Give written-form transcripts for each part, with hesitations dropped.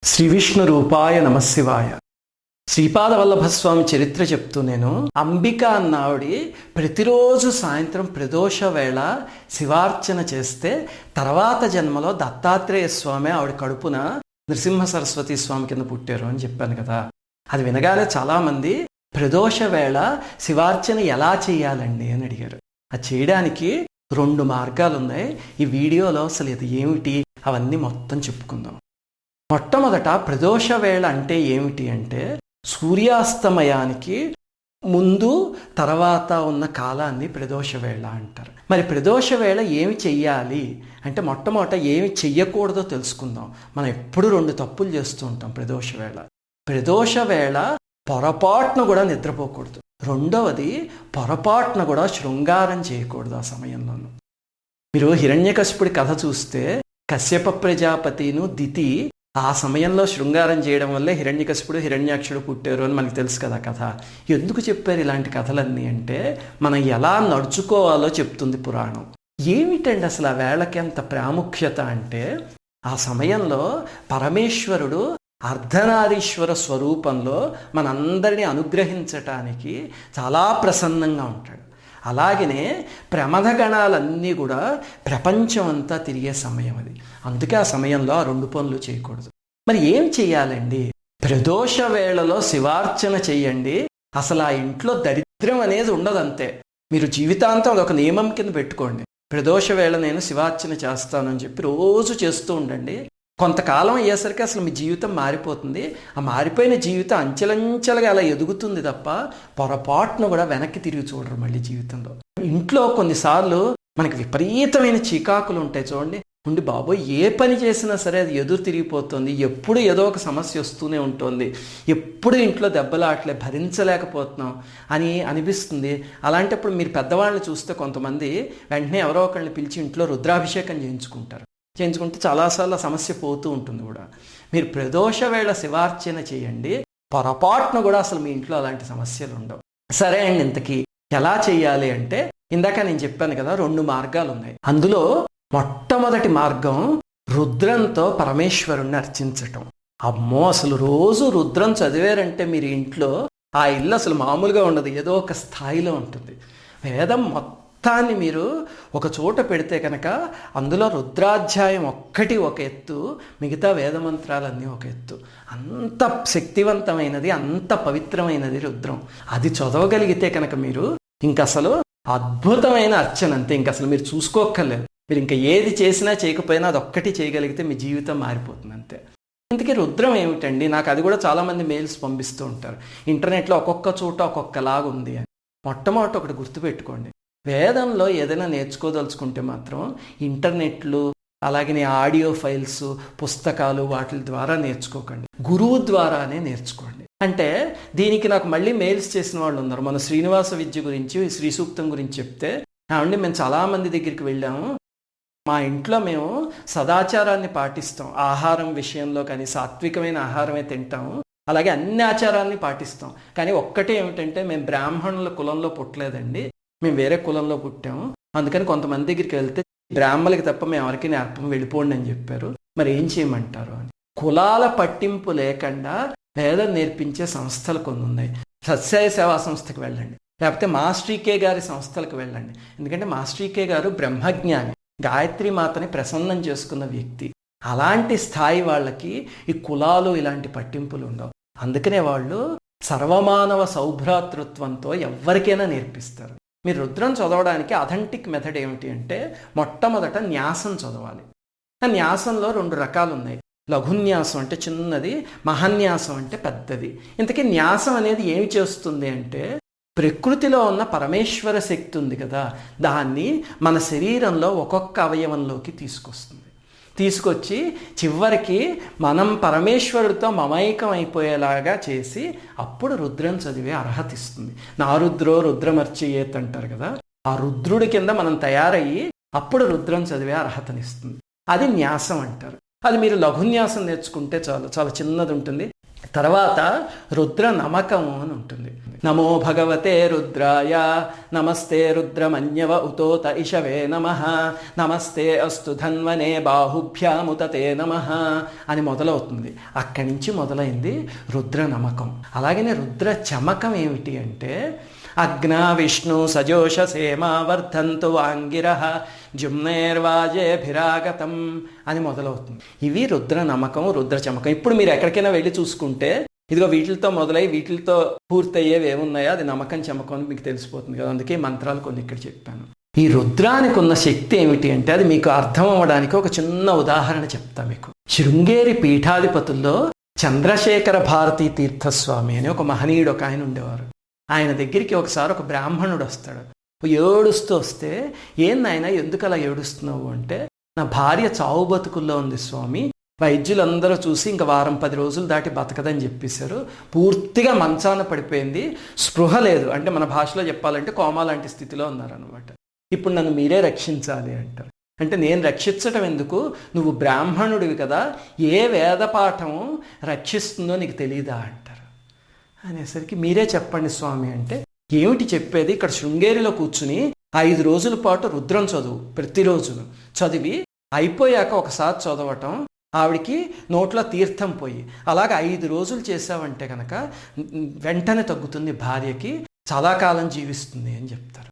శ్రీ విష్ణు రూపాయ నమశివాయ. శ్రీపాద వల్లభస్వామి చరిత్ర చెప్తూ నేను అంబిక అన్న ఆవిడ ప్రతిరోజు సాయంత్రం ప్రదోష వేళ శివార్చన చేస్తే తర్వాత జన్మలో దత్తాత్రేయ స్వామి ఆవిడ కడుపున నృసింహ సరస్వతి స్వామి కింద పుట్టారు అని చెప్పాను కదా. అది వినగానే చాలామంది ప్రదోష వేళ శివార్చన ఎలా చేయాలండి అని అడిగారు. అది చేయడానికి 2 మార్గాలు ఉన్నాయి. ఈ వీడియోలో అసలు ఇది ఏమిటి అవన్నీ మొత్తం చెప్పుకుందాం. మొట్టమొదట ప్రదోష వేళ అంటే ఏమిటి అంటే సూర్యాస్తమయానికి ముందు తర్వాత ఉన్న కాలాన్ని ప్రదోష వేళ అంటారు. మరి ప్రదోష వేళ ఏమి చెయ్యాలి అంటే మొట్టమొదట ఏమి చెయ్యకూడదో తెలుసుకుందాం. మనం ఎప్పుడు 2 తప్పులు చేస్తూ ఉంటాం ప్రదోష వేళ పొరపాటున కూడా నిద్రపోకూడదు. రెండవది పొరపాటున కూడా శృంగారం చేయకూడదు ఆ సమయంలోనూ. మీరు హిరణ్యకశిపుడి కథ చూస్తే కశ్యప ప్రజాపతిను దితి ఆ సమయంలో శృంగారం చేయడం వల్లే హిరణ్యకశిపుడు హిరణ్యాక్షుడు పుట్టారు అని మనకు తెలుసు కదా కథ. ఎందుకు చెప్పారు ఇలాంటి కథలన్నీ అంటే మనం ఎలా నడుచుకోవాలో చెప్తుంది పురాణం. ఏమిటండి అసలు ఆ వేళకి అంత ప్రాముఖ్యత అంటే ఆ సమయంలో పరమేశ్వరుడు అర్ధనారీశ్వర స్వరూపంలో మనందరినీ అనుగ్రహించటానికి చాలా ప్రసన్నంగా ఉంటాడు. అలాగనే ప్రమథగణాలన్నీ కూడా ప్రపంచం అంతా తిరిగే సమయం అది. అందుకే ఆ సమయంలో ఆ 2 పనులు చేయకూడదు. మరి ఏం చెయ్యాలండి? ప్రదోష వేళలో శివార్చన చెయ్యండి. అసలు ఆ ఇంట్లో దరిద్రం అనేది ఉండదు. అంతే. మీరు జీవితాంతం ఒక నియమం కింద పెట్టుకోండి. ప్రదోష వేళ నేను శివార్చన చేస్తానని చెప్పి రోజు చేస్తూ ఉండండి. కొంతకాలం అయ్యేసరికి అసలు మీ జీవితం మారిపోతుంది. ఆ మారిపోయిన జీవితం అంచెలంచెలుగా అలా ఎదుగుతుంది తప్ప పొరపాటును కూడా వెనక్కి తిరిగి చూడరు మళ్ళీ జీవితంలో. ఇంట్లో కొన్నిసార్లు మనకి విపరీతమైన చికాకులు ఉంటాయి చూడండి. ఉండి బాబోయ్ ఏ పని చేసినా సరే అది ఎదురు తిరిగిపోతుంది, ఎప్పుడు ఏదో ఒక సమస్య వస్తూనే ఉంటుంది, ఎప్పుడు ఇంట్లో దెబ్బలాట్లే భరించలేకపోతున్నాం అని అనిపిస్తుంది. అలాంటప్పుడు మీరు పెద్దవాళ్ళని చూస్తే కొంతమంది వెంటనే ఎవరో ఒకరిని పిలిచి ఇంట్లో రుద్రాభిషేకం చేయించుకుంటే చాలాసార్లు ఆ సమస్య పోతూ ఉంటుంది కూడా. మీరు ప్రదోష వేళ శివార్చన చేయండి. పొరపాటును కూడా అసలు మీ ఇంట్లో అలాంటి సమస్యలు ఉండవు. సరే అండి, ఇంతకీ ఎలా చేయాలి అంటే ఇందాక నేను చెప్పాను కదా 2 మార్గాలు ఉన్నాయి. అందులో మొట్టమొదటి మార్గం రుద్రంతో పరమేశ్వరుణ్ణి అర్చించటం. అమ్మో, అసలు రోజు రుద్రం చదివారంటే మీరు ఇంట్లో ఆ ఇల్లు అసలు మామూలుగా ఉండదు, ఏదో ఒక స్థాయిలో ఉంటుంది. వేదం మొత్తాన్ని మీరు ఒక చోట పెడితే కనుక అందులో రుద్రాధ్యాయం ఒక్కటి ఒక ఎత్తు, మిగతా వేదమంత్రాలన్నీ ఒక ఎత్తు. అంత శక్తివంతమైనది, అంత పవిత్రమైనది రుద్రం. అది చదవగలిగితే కనుక మీరు ఇంకసలు అద్భుతమైన అర్చన. అంతే. ఇంకసలు మీరు చూసుకోక్కర్లేదు. మీరు ఇంకా ఏది చేసినా చేయకపోయినా అది ఒక్కటి చేయగలిగితే మీ జీవితం మారిపోతుంది. అంతే. ఇంతకీ రుద్రం ఏమిటండి? నాకు అది కూడా చాలామంది మెయిల్స్ పంపిస్తూ ఉంటారు. ఇంటర్నెట్లో ఒక్కొక్క చోట ఒక్కొక్కలాగా ఉంది అని. మొట్టమొదటి ఒకటి గుర్తుపెట్టుకోండి. వేదంలో ఏదైనా నేర్చుకోదలుచుకుంటే మాత్రం ఇంటర్నెట్లు అలాగే ఆడియో ఫైల్స్ పుస్తకాలు వాటి ద్వారా నేర్చుకోకండి, గురువు ద్వారానే నేర్చుకోండి. అంటే దీనికి నాకు మళ్ళీ మెయిల్స్ చేసిన వాళ్ళు ఉన్నారు. మన శ్రీనివాస విద్య గురించి శ్రీ సూక్తం గురించి చెప్తే ఏమండి మేము చాలామంది దగ్గరికి వెళ్ళాము, మా ఇంట్లో మేము సదాచారాన్ని పాటిస్తాం, ఆహారం విషయంలో కానీ సాత్వికమైన ఆహారమే తింటాము, అలాగే అన్ని ఆచారాన్ని పాటిస్తాం. కానీ ఒక్కటే ఏమిటంటే మేము బ్రాహ్మణుల కులంలో పుట్టలేదండి, మేము వేరే కులంలో పుట్టాము. అందుకని కొంతమంది దగ్గరికి వెళ్తే బ్రాహ్మణులకి తప్ప మేము ఎవరికి నేర్పం, వెళ్ళిపోండి అని చెప్పారు. మరి ఏం చేయమంటారు అని. కులాల పట్టింపు లేకుండా వేదం నేర్పించే సంస్థలు కొన్ని ఉన్నాయి. సత్సాయి సేవా సంస్థకి వెళ్ళండి, లేకపోతే మాస్టర్ గారి సంస్థలకు వెళ్ళండి. ఎందుకంటే మాస్టర్ గారు బ్రహ్మజ్ఞాని, గాయత్రి మాతని ప్రసన్నం చేసుకున్న వ్యక్తి. అలాంటి స్థాయి వాళ్ళకి ఈ కులాలు ఇలాంటి పట్టింపులు ఉండవు. అందుకనే వాళ్ళు సర్వమానవ సౌభ్రాతృత్వంతో ఎవరికైనా నేర్పిస్తారు. మీరు రుద్రం చదవడానికి అథెంటిక్ మెథడ్ ఏమిటి అంటే మొట్టమొదట న్యాసం చదవాలి. ఆ న్యాసంలో 2 రకాలు ఉన్నాయి. లఘున్యాసం అంటే చిన్నది, మహాన్యాసం అంటే పెద్దది. ఇంతకీ న్యాసం అనేది ఏమి చేస్తుంది అంటే ప్రకృతిలో ఉన్న పరమేశ్వర శక్తి ఉంది కదా, దాన్ని మన శరీరంలో ఒక్కొక్క అవయవంలోకి తీసుకొచ్చి చివరికి మనం పరమేశ్వరుడితో మమైకం అయిపోయేలాగా చేసి అప్పుడు రుద్రం చదివే అర్హత ఇస్తుంది. నా రుద్రో రుద్రమర్చయేత్ అంటారు కదా, ఆ రుద్రుడి కింద మనం తయారయ్యి అప్పుడు రుద్రం చదివే అర్హతనిస్తుంది. అది న్యాసం అంటారు. అది మీరు లఘున్యాసం నేర్చుకుంటే చాలా చిన్నది ఉంటుంది. తర్వాత రుద్ర నమకము అని ఉంటుంది. నమో భగవతే రుద్రాయ నమస్తే రుద్రమన్యవ ఉతోత ఇషవే నమః నమస్తే అస్తు ధన్వనే బాహుభ్యాముతతే నమః అని మొదలవుతుంది. అక్కడి నుంచి మొదలైంది రుద్ర నమకం. అలాగనే రుద్ర చమకం ఏమిటి అంటే అగ్నా విష్ణు సజోష సేమా వర్ధంతు వాంగిరః జుమ్నేర్వాజేభిరాగతం అని మొదలవుతుంది. ఇవి రుద్ర నమకం, రుద్ర చమకం. ఇప్పుడు మీరు ఎక్కడికైనా వెళ్ళి చూసుకుంటే ఇదిగో వీటితో మొదలై వీటితో పూర్తయ్యేవి ఏమున్నాయో అది నమ్మకం చమకం అని మీకు తెలిసిపోతుంది కదా. అందుకే మంత్రాలు కొన్ని ఇక్కడ చెప్పాను. ఈ రుద్రానికి ఉన్న శక్తి ఏమిటి అంటే అది మీకు అర్థం అవ్వడానికి ఒక చిన్న ఉదాహరణ చెప్తా మీకు. శృంగేరి పీఠాధిపతుల్లో చంద్రశేఖర భారతీ తీర్థస్వామి అని ఒక మహనీయుడు ఒక ఆయన ఉండేవారు. ఆయన దగ్గరికి ఒకసారి ఒక బ్రాహ్మణుడు వస్తాడు. ఏడుస్తూ వస్తే ఏం నాయనా ఎందుకు అలా ఏడుస్తున్నావు అంటే నా భార్య చావు బతుకుల్లో ఉంది స్వామి, వైద్యులందరూ చూసి ఇంకా వారం 10 రోజులు దాటి బతకదని చెప్పేశారు, పూర్తిగా మంచాన పడిపోయింది, స్పృహ లేదు, అంటే మన భాషలో చెప్పాలంటే కోమా లాంటి స్థితిలో ఉన్నారనమాట. ఇప్పుడు నన్ను మీరే రక్షించాలి అంటారు. అంటే నేను రక్షించటం ఎందుకు, నువ్వు బ్రాహ్మణుడివి కదా, ఏ వేద పాఠము రక్షిస్తుందో నీకు తెలియదా అంటారు. అనేసరికి మీరే చెప్పండి స్వామి అంటే ఏమిటి చెప్పేది, ఇక్కడ శృంగేరిలో కూర్చుని 5 రోజుల పాటు రుద్రం చదువు, ప్రతిరోజును చదివి అయిపోయాక ఒకసారి చదవటం, ఆవిడికి నోట్లో తీర్థం పోయి అలాగే 5 రోజులు చేసావంటే కనుక వెంటనే తగ్గుతుంది, భార్యకి చాలా కాలం జీవిస్తుంది అని చెప్తారు.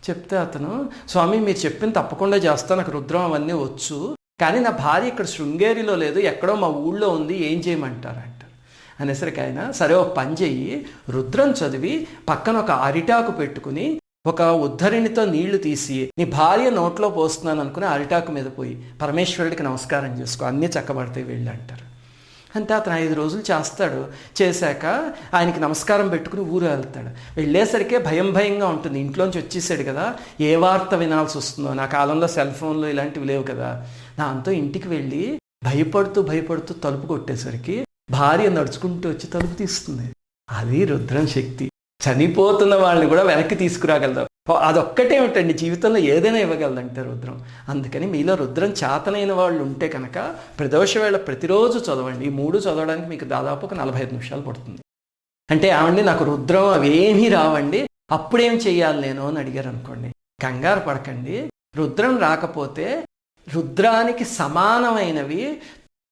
చెప్తే అతను స్వామి మీరు చెప్పింది తప్పకుండా చేస్తా, నాకు రుద్రం అవన్నీ వచ్చు, కానీ నా భార్య ఇక్కడ శృంగేరిలో లేదు, ఎక్కడో మా ఊళ్ళో ఉంది, ఏం చేయమంటారు అంటారు. అనేసరికి ఆయన సరే ఒక పని చెయ్యి, రుద్రం చదివి పక్కన ఒక అరిటాకు పెట్టుకుని ఒక ఉద్ధరిణితో నీళ్లు తీసి నీ భార్య నోట్లో పోస్తున్నాను అనుకుని అరిటాకు మీద పోయి పరమేశ్వరుడికి నమస్కారం చేసుకో, అన్నీ చక్కబడతాయి వెళ్ళి అంటారు. అంతే అతను 5 రోజులు చేస్తాడు. చేశాక ఆయనకి నమస్కారం పెట్టుకుని ఊరు వెళ్తాడు. వెళ్ళేసరికే భయంగా ఉంటుంది, ఇంట్లోంచి వచ్చేసాడు కదా, ఏ వార్త వినాల్సి వస్తుందో. నా కాలంలో సెల్ ఫోన్లు ఇలాంటివి లేవు కదా. దాంతో ఇంటికి వెళ్ళి భయపడుతూ తలుపు కొట్టేసరికి భార్య నడుచుకుంటూ వచ్చి తలుపు తీస్తుంది. అది రుద్రం శక్తి. చనిపోతున్న వాళ్ళని కూడా వెనక్కి తీసుకురాగలదు. అదొక్కటే ఏమిటండి, జీవితంలో ఏదైనా ఇవ్వగలదంటే రుద్రం. అందుకని మీలో రుద్రం చేతనైన వాళ్ళు ఉంటే కనుక ప్రదోష వేళ ప్రతిరోజు చదవండి. ఈ 3 చదవడానికి మీకు దాదాపు ఒక 45 నిమిషాలు పడుతుంది. అంటే ఏమండి నాకు రుద్రం అవేమీ రావండి, అప్పుడేం చెయ్యాలి నేను అని అడిగారు అనుకోండి, కంగారు పడకండి. రుద్రం రాకపోతే రుద్రానికి సమానమైనవి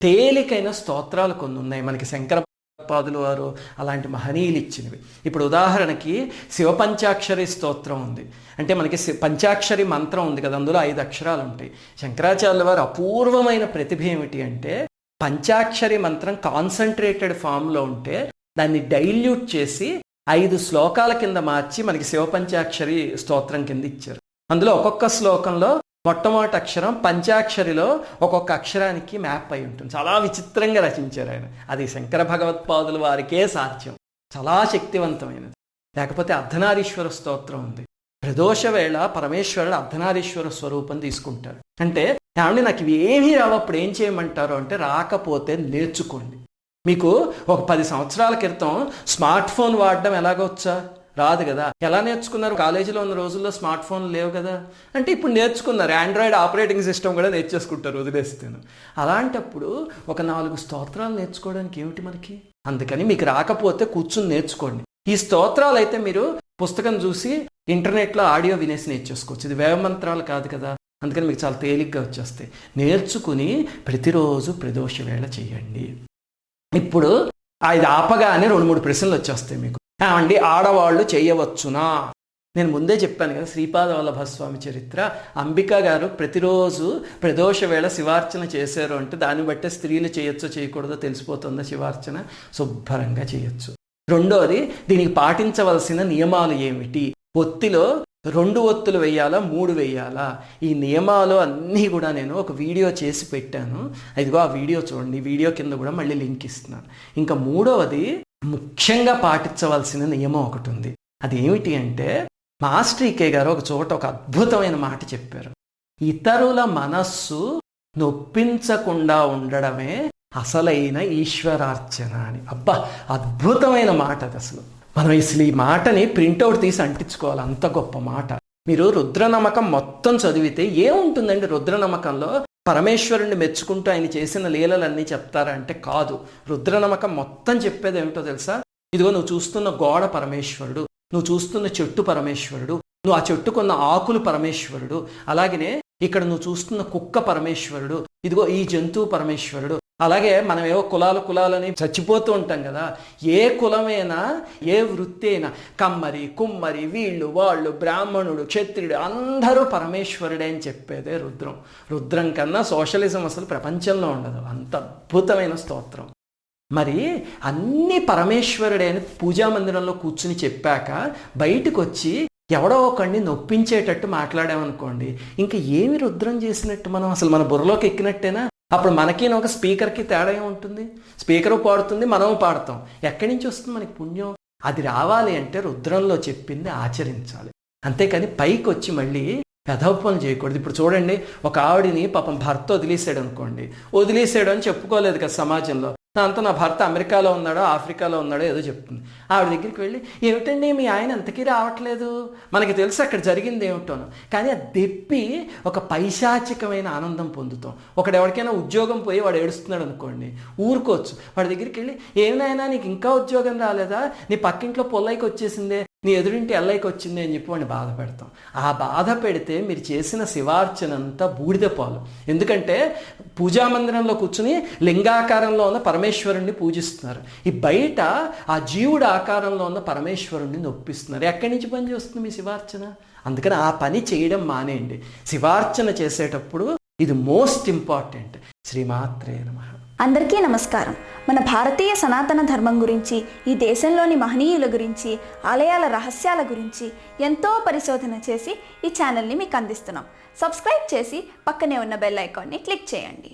తేలికైన స్తోత్రాలు కొన్ని ఉన్నాయి మనకి, శంకర పాదులు వారు అలాంటి మహనీయులు ఇచ్చినవి. ఇప్పుడు ఉదాహరణకి శివపంచాక్షరి స్తోత్రం ఉంది, అంటే మనకి పంచాక్షరి మంత్రం ఉంది కదా, అందులో 5 అక్షరాలు ఉంటాయి. శంకరాచార్యుల వారు అపూర్వమైన ప్రతిభ ఏమిటి అంటే పంచాక్షరి మంత్రం కాన్సన్ట్రేటెడ్ ఫామ్లో ఉంటే దాన్ని డైల్యూట్ చేసి 5 శ్లోకాల కింద మార్చి మనకి శివపంచాక్షరి స్తోత్రం కింద ఇచ్చారు. అందులో ఒక్కొక్క శ్లోకంలో మొట్టమొదటి అక్షరం పంచాక్షరిలో ఒక్కొక్క అక్షరానికి మ్యాప్ అయి ఉంటుంది. చాలా విచిత్రంగా రచించారు ఆయన. అది శంకర భగవత్పాదుల వారికే సాధ్యం, చాలా శక్తివంతమైనది. లేకపోతే అర్ధనారీశ్వర స్తోత్రం ఉంది. ప్రదోష వేళ పరమేశ్వరుడు అర్ధనారీశ్వర స్వరూపం తీసుకుంటారు. అంటే ఏమండి నాకు ఇవి ఏమీ రావు, అప్పుడు ఏం చేయమంటారు అంటే రాకపోతే నేర్చుకోండి. మీకు ఒక 10 సంవత్సరాల క్రితం స్మార్ట్ ఫోన్ వాడడం ఎలాగొచ్చా, రాదు కదా. ఎలా నేర్చుకున్నారు, కాలేజీలో ఉన్న రోజుల్లో స్మార్ట్ ఫోన్లు లేవు కదా, అంటే ఇప్పుడు నేర్చుకున్నారు. ఆండ్రాయిడ్ ఆపరేటింగ్ సిస్టమ్ కూడా నేర్చేసుకుంటారు వదిలేస్తాను. అలాంటప్పుడు ఒక 4 స్తోత్రాలు నేర్చుకోవడానికి ఏమిటి మనకి. అందుకని మీకు రాకపోతే కూర్చుని నేర్చుకోండి. ఈ స్తోత్రాలు అయితే మీరు పుస్తకం చూసి ఇంటర్నెట్లో ఆడియో వినేసి నేర్చేసుకోవచ్చు. ఇది వేవమంత్రాలు కాదు కదా, అందుకని మీకు చాలా తేలిగ్గా వచ్చేస్తాయి. నేర్చుకుని ప్రతిరోజు ప్రదోష వేళ చేయండి. ఇప్పుడు ఇది ఆపగానే 2-3 ప్రశ్నలు వచ్చేస్తాయి మీకు. ఏమండి ఆడవాళ్ళు చేయవచ్చునా? నేను ముందే చెప్పాను కదా, శ్రీపాద వల్లభస్వామి చరిత్ర, అంబికా గారు ప్రతిరోజు ప్రదోష వేళ శివార్చన చేశారు అంటే దాన్ని బట్టే స్త్రీలు చేయొచ్చో చేయకూడదో తెలిసిపోతుందా. శివార్చన శుభ్రంగా చేయొచ్చు. రెండోది, దీనికి పాటించవలసిన నియమాలు ఏమిటి, ఒత్తిలో 2 ఒత్తులు వేయాలా 3 వేయాలా, ఈ నియమాలు అన్నీ కూడా నేను ఒక వీడియో చేసి పెట్టాను. ఇదిగో ఆ వీడియో చూడండి, వీడియో కింద కూడా మళ్ళీ లింక్ ఇస్తున్నాను. ఇంకా 3వది ముఖ్యంగా పాటించవలసిన నియమం ఒకటి ఉంది. అది ఏమిటి అంటే మాస్టర్ ఈకే గారు ఒక చోట ఒక అద్భుతమైన మాట చెప్పారు. ఇతరుల మనస్సు నొప్పించకుండా ఉండడమే అసలైన ఈశ్వరార్చన అని. అబ్బా, అద్భుతమైన మాట అది. అసలు మనం ఈ మాటని ప్రింటౌట్ తీసి అంటించుకోవాలి, అంత గొప్ప మాట. మీరు రుద్రనమకం మొత్తం చదివితే ఏముంటుందండి, రుద్రనమకంలో పరమేశ్వరుణ్ణి మెచ్చుకుంటూ ఆయన చేసిన లీలలన్నీ చెప్తారా అంటే కాదు. రుద్రనమకం మొత్తం చెప్పేది ఏమిటో తెలుసా? ఇదిగో నువ్వు చూస్తున్న గోడ పరమేశ్వరుడు, నువ్వు చూస్తున్న చెట్టు పరమేశ్వరుడు, నువ్వు ఆ చెట్టుకున్న ఆకులు పరమేశ్వరుడు, అలాగనే ఇక్కడ నువ్వు చూస్తున్న కుక్క పరమేశ్వరుడు, ఇదిగో ఈ జంతువు పరమేశ్వరుడు. అలాగే మనం ఏవో కులాలని చచ్చిపోతూ ఉంటాం కదా. ఏ కులమైనా ఏ వృత్తి అయినా కమ్మరి కుమ్మరి వీళ్ళు వాళ్ళు బ్రాహ్మణుడు క్షత్రియుడు అందరూ పరమేశ్వరుడే అని చెప్పేదే రుద్రం. రుద్రం కన్నా సోషలిజం అసలు ప్రపంచంలో ఉండదు. అంత అద్భుతమైన స్తోత్రం. మరి అన్ని పరమేశ్వరుడే అని పూజా మందిరంలో కూర్చుని చెప్పాక బయటకు వచ్చి ఎవడో ఒకడిని నొప్పించేటట్టు మాట్లాడామనుకోండి, ఇంకా ఏమి రుద్రం చేసినట్టు? మనం అసలు మన బుర్రలోకి ఎక్కినట్టేనా? అప్పుడు మనకి ఒక స్పీకర్కి తేడా ఉంటుంది. స్పీకరు పాడుతుంది, మనము పాడతాం. ఎక్కడి నుంచి వస్తుంది మనకి పుణ్యం? అది రావాలి అంటే రుద్రంలో చెప్పింది ఆచరించాలి. అంతేకాని పైకి వచ్చి మళ్ళీ పెదవపనులు చేయకూడదు. ఇప్పుడు చూడండి, ఒక ఆవిడిని పాపం భర్త వదిలేసాడు అనుకోండి, వదిలేసాడు అని చెప్పుకోలేదు కదా సమాజంలో. దాంతో నా భర్త అమెరికాలో ఉన్నాడో ఆఫ్రికాలో ఉన్నాడో ఏదో చెప్తుంది. ఆవిడ దగ్గరికి వెళ్ళి ఏమిటండి మీ ఆయన అంతకీ రావట్లేదు, మనకి తెలుసు అక్కడ జరిగింది ఏమిటోను. కానీ అది దెప్పి ఒక పైశాచికమైన ఆనందం పొందుతాం. ఎవరికైనా ఉద్యోగం పోయి వాడు ఏడుస్తున్నాడు అనుకోండి, ఊరుకోవచ్చు. వాడి దగ్గరికి వెళ్ళి ఏమైనా నీకు ఇంకా ఉద్యోగం రాలేదా, నీ పక్కింట్లో పొల్లైకి వచ్చేసిందే, నీ ఎదురింటి ఎల్లైకి వచ్చింది అని చెప్పి వాడిని బాధ పెడతాం. ఆ బాధ పెడితే మీరు చేసిన శివార్చనంతా బూడిద పాలు. ఎందుకంటే పూజా మందిరంలో కూర్చుని లింగాకారంలో ఉన్న పరమేశ్వరుణ్ణి పూజిస్తున్నారు, ఈ బయట ఆ జీవుడు ఆకారంలో ఉన్న పరమేశ్వరుణ్ణి నొప్పిస్తున్నారు. ఎక్కడి నుంచి పని చేస్తుంది మీ శివార్చన? అందుకని ఆ పని చేయడం మానేయండి. శివార్చన చేసేటప్పుడు ఇది మోస్ట్ ఇంపార్టెంట్. శ్రీమాత్రే నమః. అందరికీ నమస్కారం. మన భారతీయ సనాతన ధర్మం గురించి, ఈ దేశంలోని మహనీయుల గురించి, ఆలయాల రహస్యాల గురించి ఎంతో పరిశోధన చేసి ఈ ఛానల్ని మీకు అందిస్తున్నాం. సబ్స్క్రైబ్ చేసి పక్కనే ఉన్న బెల్ ఐకాన్ని క్లిక్ చేయండి.